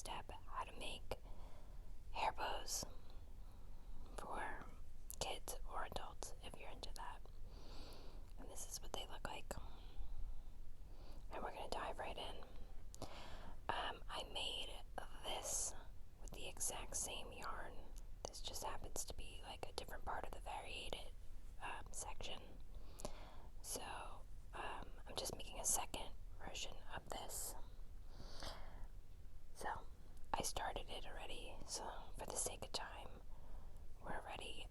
step how to make hair bows for kids or adults if you're into that. And this is what they look like. And we're going to dive right in. I made this with the exact same yarn. This just happens to be like a different part of the variated section. So I'm just making a second version of this. So I started it already, so for the sake of time, we're already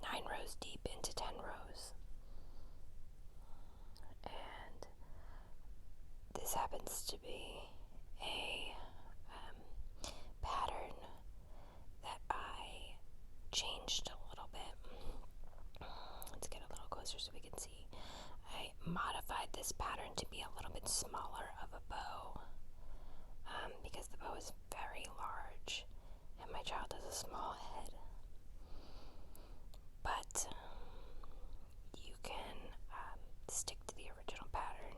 9 rows deep into 10 rows. And this happens to be a pattern that I changed a little bit. Let's get a little closer so we can see. I modified this pattern to be a little bit smaller of a bow because the bow is very large and my child has a small head. But you can stick to the original pattern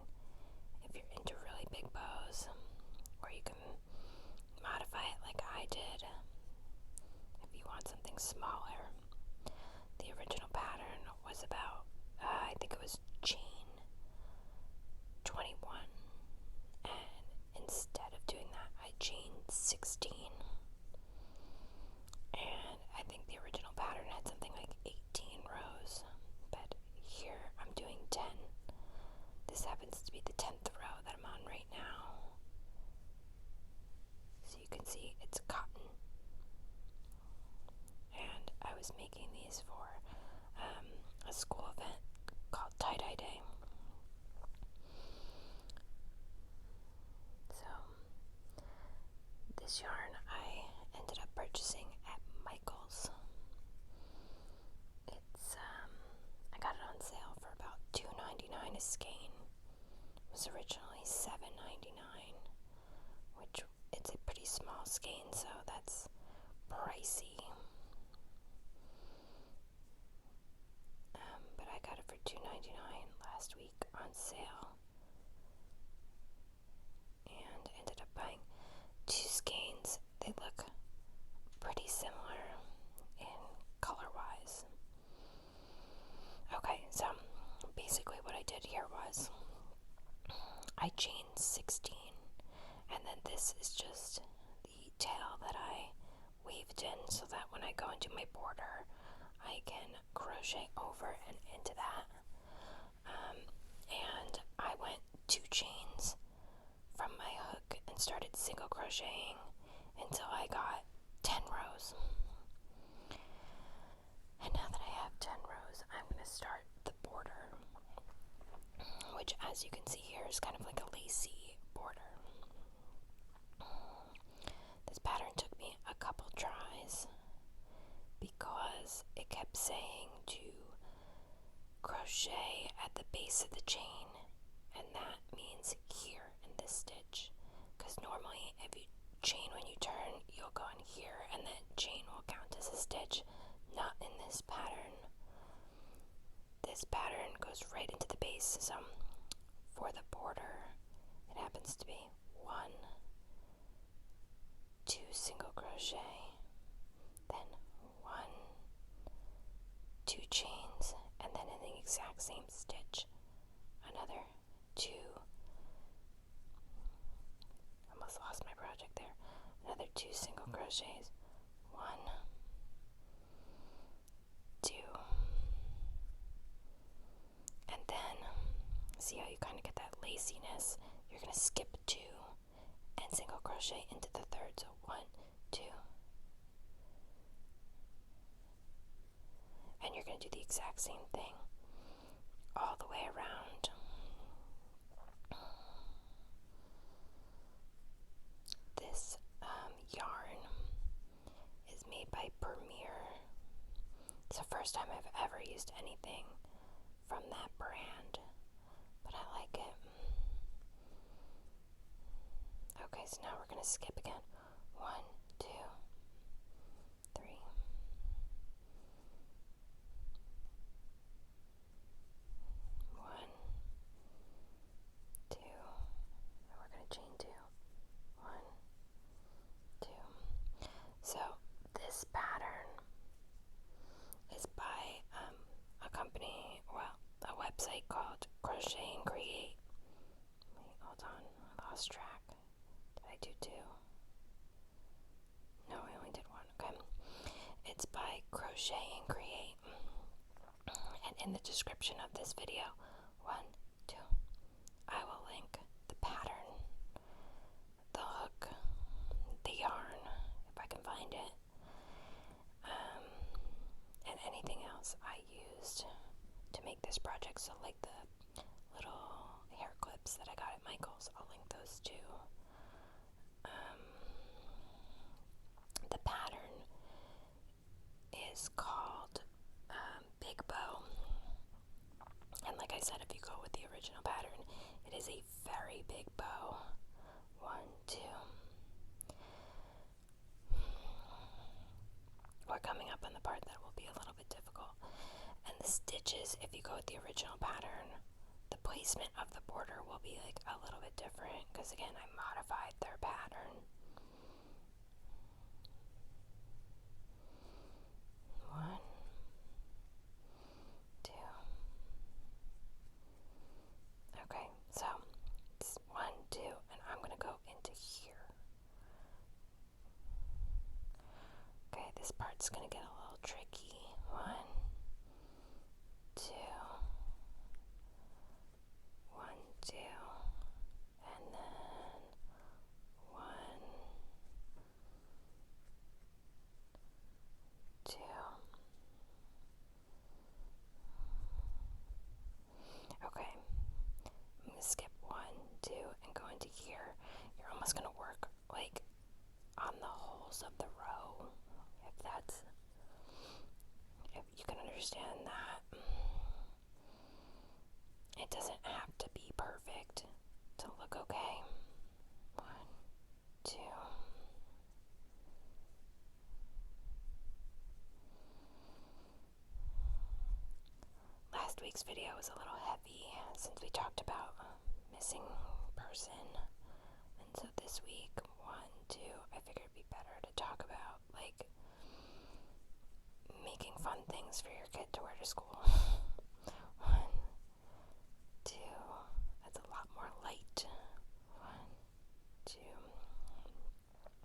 if you're into really big bows, or you can modify it like I did if you want something smaller. The original pattern was about, I think it was chain 21, and instead of doing that, I chained 16. And I think the original pattern had something like 18 rows, but here I'm doing 10. This happens to be the 10th row that I'm on right now. So you can see it's cotton. And I was making these for a school event called Tie-Dye Day. So this yarn I ended up purchasing at Michael's. It's I got it on sale for about $2.99 a skein. It was originally $7.99, which it's a pretty small skein, so that's pricey. But I got it for $2.99 last week on sale, and ended up buying 2 skeins. They look pretty similar in color-wise. Okay, so basically what I did here was I chained 16, and then this is just the tail that I weaved in so that when I go into my border, I can crochet over and into that. And I went 2 chains from my hook and started single crocheting until I got 10 rows. And now that I have 10 rows, I'm going to start the border, which, as you can see here, is kind of like a Lacey border. This pattern took me a couple tries because it kept saying to crochet at the base of the chain, and that means here in this stitch, because normally if you chain when you turn, you'll go in here and then chain will count as a stitch. Not in this pattern. This pattern goes right into the base, so for the border it happens to be 1, 2 single crochet, then 1, 2 chains, and then in the exact same stitch another 2, almost lost my project there, another 2 single crochets, 1, 2, and then see how you kind of get that laciness. You're going to skip 2 and single crochet into the third, so 1, 2, and you're going to do the exact same thing all the way around. This yarn is made by Premier. It's the first time I've ever used anything from that brand, but I like it. Okay, so now we're going to skip again. 1, 2, 3. 1, 2, and we're going to chain 2. 1, 2, in the description of this video. 1, 2. I will link the pattern, the hook, the yarn, if I can find it, and anything else I used to make this project. So like the little hair clips that I got at Michael's, I'll link those too. The pattern is called Big Bow, and like I said, if you go with the original pattern, it is a very big bow. 1, 2. We're coming up on the part that will be a little bit difficult, and the stitches, if you go with the original pattern, the placement of the border will be like a little bit different, because again, I modified their pattern. 1, 2. Okay, so it's 1, 2, and I'm gonna go into here. Okay, this part's gonna get a little tricky. 1, 2, 1, 2, and then 1, 2. Okay, I'm gonna skip 1, 2, and go into here. You're almost gonna work like on the holes of the row, if you can understand that. It doesn't have to be perfect to look okay. 1, 2. Last week's video was a little heavy since we talked about missing person, and so this week, 1, 2, I figured it'd be better to talk about like making fun things for your kid to wear to school. 1, 2. That's a lot more light. 1, 2.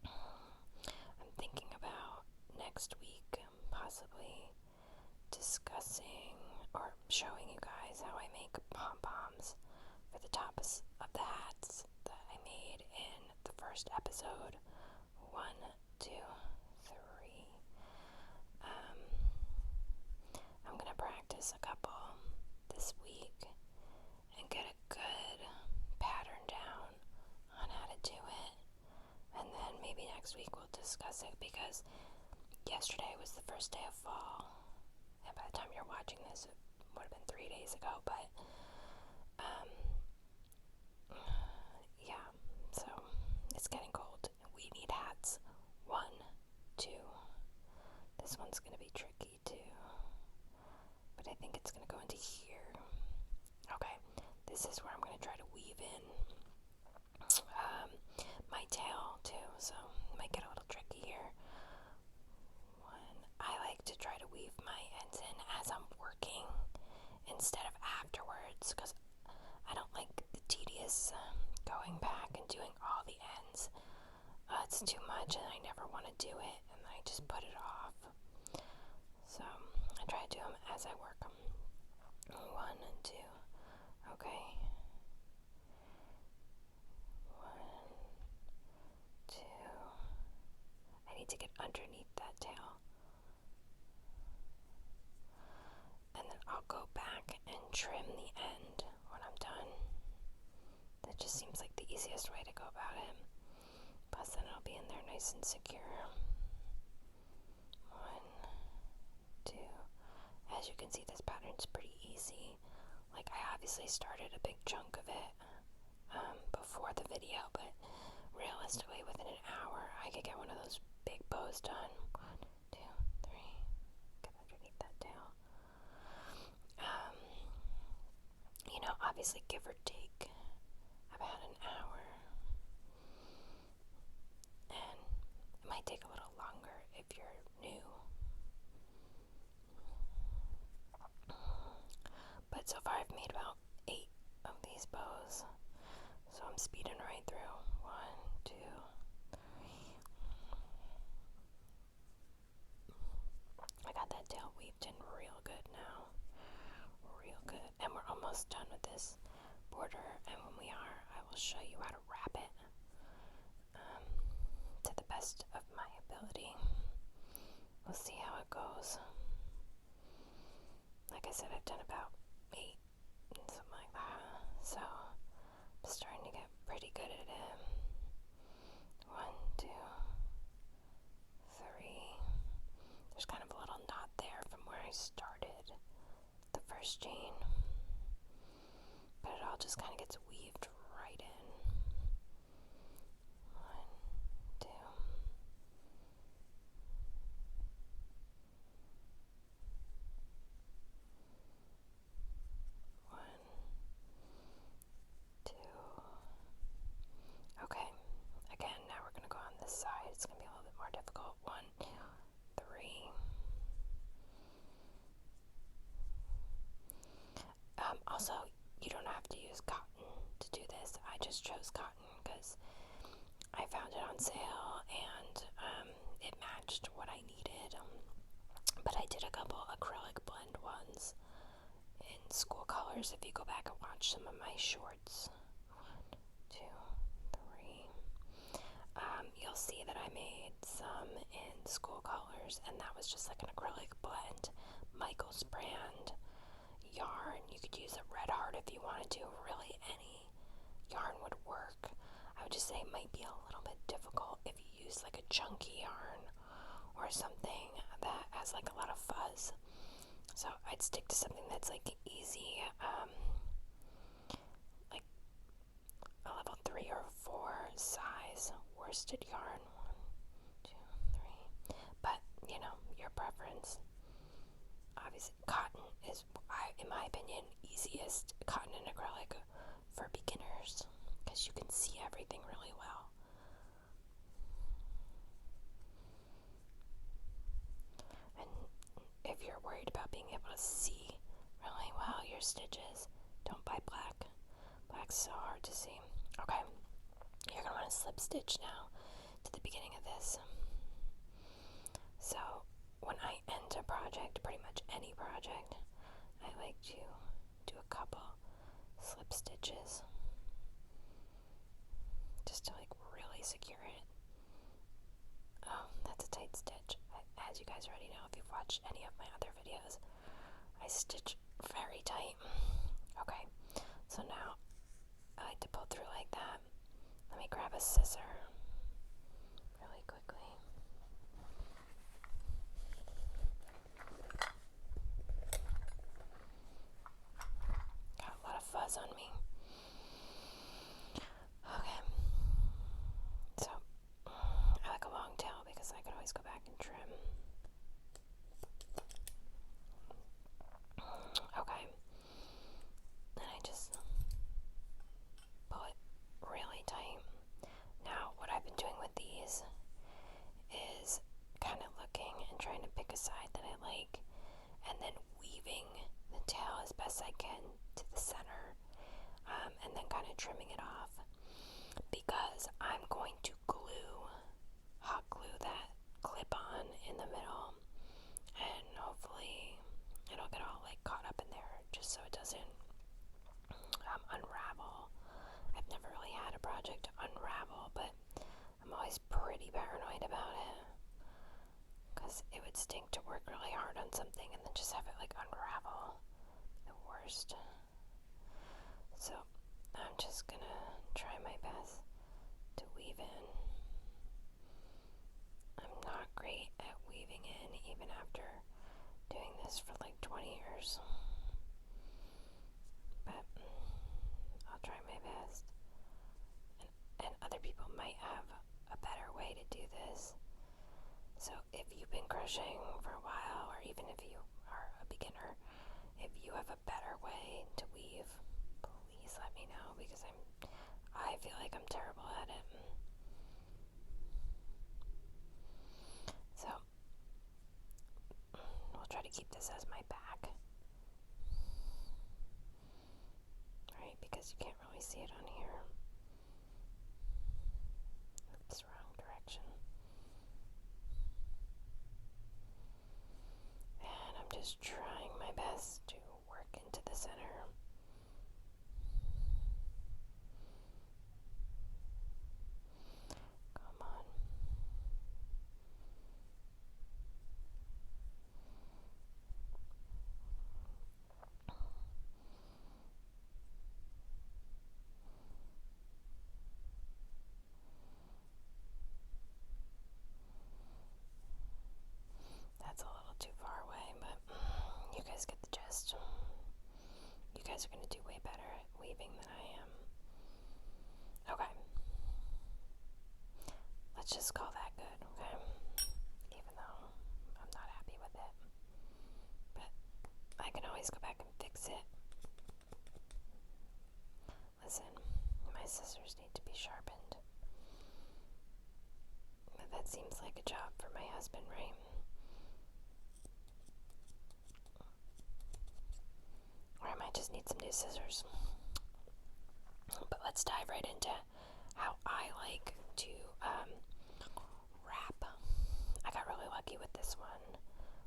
I'm thinking about next week possibly discussing or showing you guys how I make pom-poms for the tops of the hats that I made in the first episode. 1, 2, 3. I'm gonna practice a couple this week and get a good pattern down on how to do it, and then maybe next week we'll discuss it, because yesterday was the first day of fall, and by the time you're watching this it would have been 3 days ago, but yeah, so it's getting cold. We need hats. 1, 2. This one's gonna be tricky too, but I think it's gonna go into here. Okay, this is where I'm gonna try to weave in my tail too, so it might get a little tricky here. 1. I like to try to weave my ends in as I'm working instead of afterwards, because I don't like the tedious going back and doing all the ends. It's too much and I never want to do it, and I just put it off. So I try to do them as I work. 1 and 2. Okay. 1, 2. I need to get underneath that tail. And then I'll go back and trim the end when I'm done. That just seems like the easiest way to go about it. Plus then it'll be in there nice and secure. 1, 2. As you can see, this pattern's pretty easy. Like, I obviously started a big chunk of it before the video, but realistically within an hour I could get one of those big bows done. 1, 2, 3. Get underneath that tail. Obviously give or take about an hour, and it might take a little longer if you're new, but so far I've made about 8 of these bows, so I'm speeding right through. 1, 2, 3. I got that tail weaved in real good now. And we're almost done with this border, and when we are, I will show you how to wrap it to the best of my ability. We'll see how it goes. Like I said, I've done about 8, something like that, so I'm starting to get pretty good at it. 1, 2, 3. There's kind of a little knot there from where I started the first chain, but it all just kind of gets weaved right in. 1, 2. 1, 2. Okay, again, now we're going to go on this side. It's going to be a little bit more difficult. 1, 2, 3. Also, you don't have to use cotton to do this. I just chose cotton because I found it on sale and it matched what I needed. But I did a couple acrylic blend ones in school colors. If you go back and watch some of my shorts. 1, 2, 3. You'll see that I made some in school colors, and that was just like an acrylic blend, Michael's brand yarn. You could use a red heart if you wanted to. Really, any yarn would work. I would just say it might be a little bit difficult if you use like a chunky yarn or something that has like a lot of fuzz. So I'd stick to something that's like easy, like a level 3 or 4 size worsted yarn. 1, 2, 3. But you know, your preference. Obviously, cotton is, in my opinion, easiest. Cotton and acrylic for beginners because you can see everything really well. And if you're worried about being able to see really well your stitches, don't buy black. Black's so hard to see. Okay, you're going to want to slip stitch now to the beginning of this. So when I end a project, pretty much any project, I like to do a couple slip stitches just to like really secure it. Oh, that's a tight stitch. As you guys already know, if you've watched any of my other videos, I stitch very tight. Okay, so now I like to pull through like that. Let me grab a scissor really quickly. Got a lot of fuzz on me. Okay, so I like a long tail because I can always go back and trim. Okay, then I just pull it really tight. Now, what I've been doing with these is kind of looking and trying to pick a side that I like, and then weaving the tail as best I can to the center, and then kind of trimming it off, because I'm going to hot glue that clip on in the middle, and hopefully it'll get all like caught up in there just so it doesn't unravel. I've never really had a project unravel, but I'm always pretty paranoid about it because it would stink to work really hard on something and then just have it like unravel. The worst. So I'm just gonna try my best to weave in. I'm not great at weaving in even after doing this for like 20 years. But I'll try my best. And other people might have a better way to do this. So if you've been crocheting for a while, or even if you are a beginner, if you have a better way to weave, please let me know, because I feel like I'm terrible at it. So we'll try to keep this as my back. Right, because you can't really see it on here. Oops, wrong direction. And I'm just trying my best to work into the center. honest, you guys are going to do way better at weaving than I am. Okay. Let's just call that good, okay? Even though I'm not happy with it. But I can always go back and fix it. Listen, my scissors need to be sharpened. But that seems like a job for my husband, right? Or I might just need some new scissors. But let's dive right into how I like to wrap. I got really lucky with this one.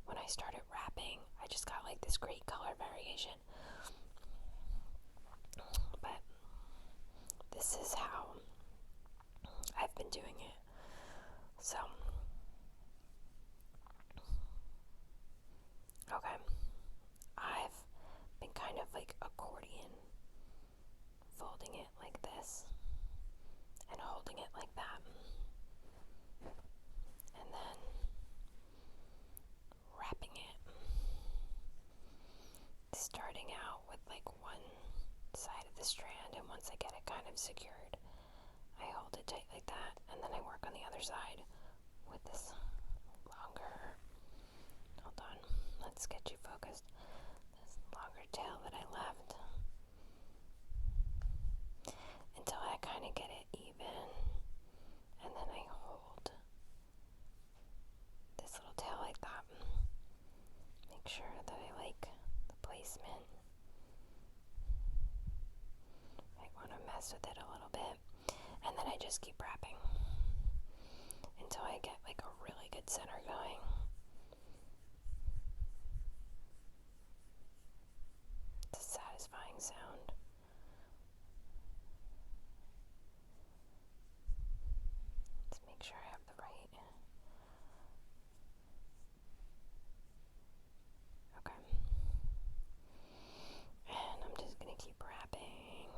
When I started wrapping, I just got like this great color variation. But this is how I've been doing it. So, okay. I've been kind of like accordion, folding it like this and holding it like that, and then wrapping it, starting out with like one side of the strand, and once I get it kind of secured, I hold it tight like that, and then I work on the other side with this longer, hold on, let's get you focused, this longer tail that I left, until I kind of get it even, and then I hold this little tail like that. Make sure that I like the placement. Might want to mess with it a little bit, and then I just keep wrapping until I get like a really good center going. It's a satisfying sound. Let's make sure I have the right. Okay. And I'm just gonna keep wrapping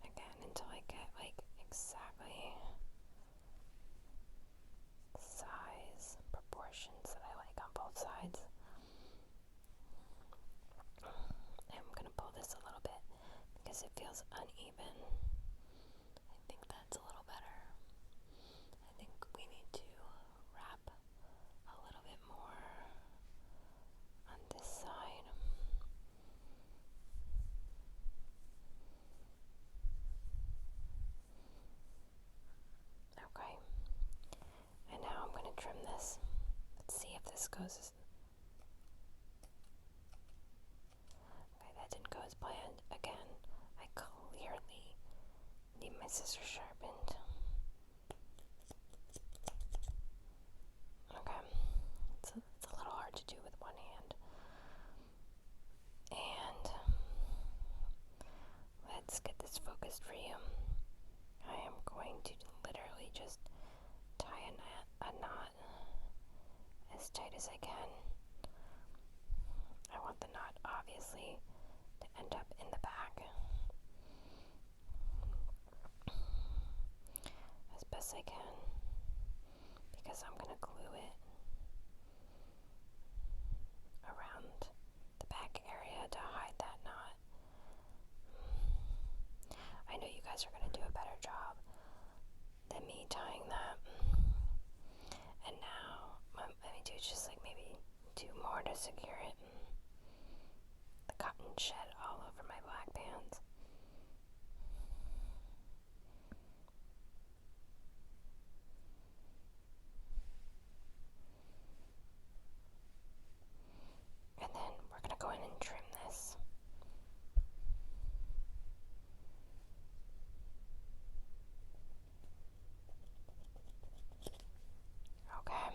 again until I get like exactly the size proportions that I like on both sides. I'm gonna pull this a little bit because it feels uneven. I think that's a little better. I think we need to wrap a little bit more on this side. Okay. And now I'm going to trim this. Let's see if this goes. Okay, that didn't go as planned. Again, I clearly need my scissors sharpened. Okay. It's a little hard to do with one hand. And let's get this focused for you. I am going to literally just tie a knot as tight as I can. I want the knot obviously to end up in the back as best I can, because I'm going to glue it around the back area to hide that knot. I know you guys are going to do a better job than me tying that. And now, let me do just like maybe 2 more to secure it. The cotton shed all over my black pants. And then we're going to go in and trim this. Okay.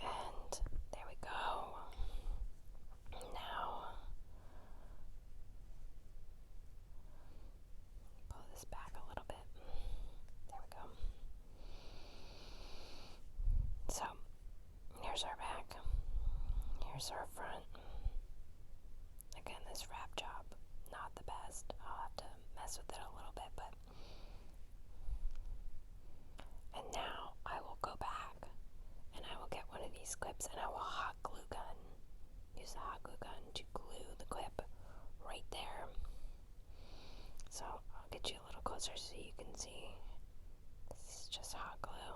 And there we go. Now, pull this back a little bit. There we go. So, here's our back. Here's our front. Again, this wrap job, not the best. I'll have to mess with it a little bit, but. And now I will go back and I will get one of these clips and I will hot glue gun use the hot glue gun to glue the clip right there. So I'll get you a little closer so you can see. This is just hot glue.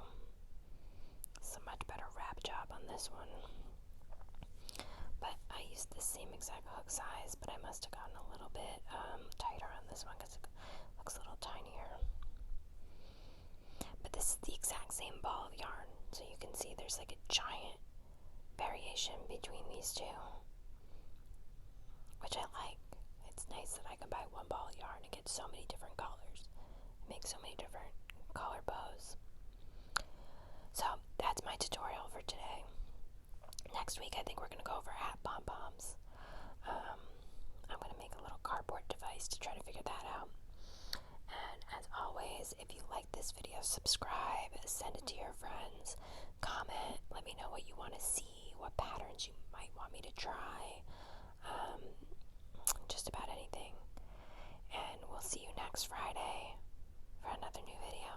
It's a much better wrap job on this one. But I used the same exact hook size, but I must have gotten a little bit tighter on this one because it looks a little tinier. But this is the exact same ball of yarn, so you can see there's like a giant variation between these two, which I like. It's nice that I can buy one ball of yarn and get so many different colors, make so many different color bows. So that's my tutorial for today. Next week I think we're going to go over hat pom-poms. I'm going to make a little cardboard device to try to figure that out. And as always, if you like this video, subscribe, send it to your friends, comment, let me know what you want to see, what patterns you might want me to try, just about anything. And we'll see you next Friday for another new video.